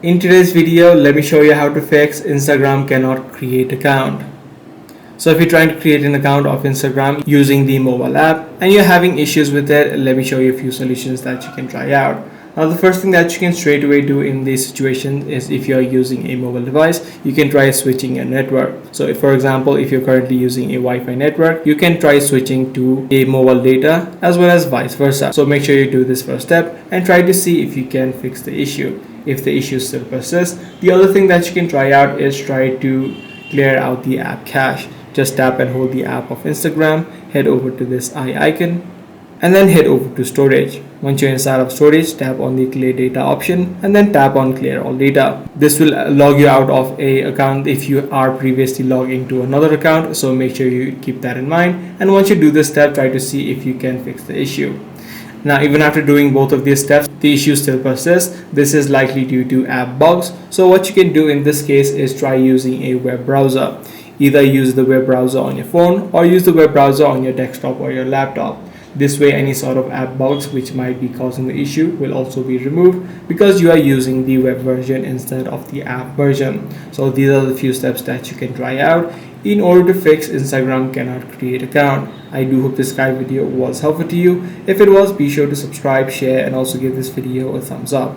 In today's video, let me show you how to fix Instagram cannot create account. So if you're trying to create an account of Instagram using the mobile app and you're having issues with it, let me show you a few solutions that you can try out. Now the first thing that you can straight away do in this situation is if you're using a mobile device, you can try switching a network. So if, for example, if you're currently using a Wi-Fi network, you can try switching to a mobile data as well as vice versa. So make sure you do this first step and try to see if you can fix the issue. If the issue still persists, the other thing that you can try out is try to clear out the app cache. Just tap and hold the app of Instagram, head over to this eye icon, and then head over to storage. Once you're inside of storage, tap on the clear data option and then tap on clear all data. This will log you out of a account if you are previously logged into another account, so make sure you keep that in mind. And once you do this step, try to see if you can fix the issue. Now, even after doing both of these steps, the issue still persists. This is likely due to app bugs. So what you can do in this case is try using a web browser. Either use the web browser on your phone or use the web browser on your desktop or your laptop. This way, any sort of app bugs which might be causing the issue will also be removed because you are using the web version instead of the app version. So these are the few steps that you can try out in order to fix Instagram cannot create account. I do hope this guide video was helpful to you. If it was, be sure to subscribe, share, and also give this video a thumbs up.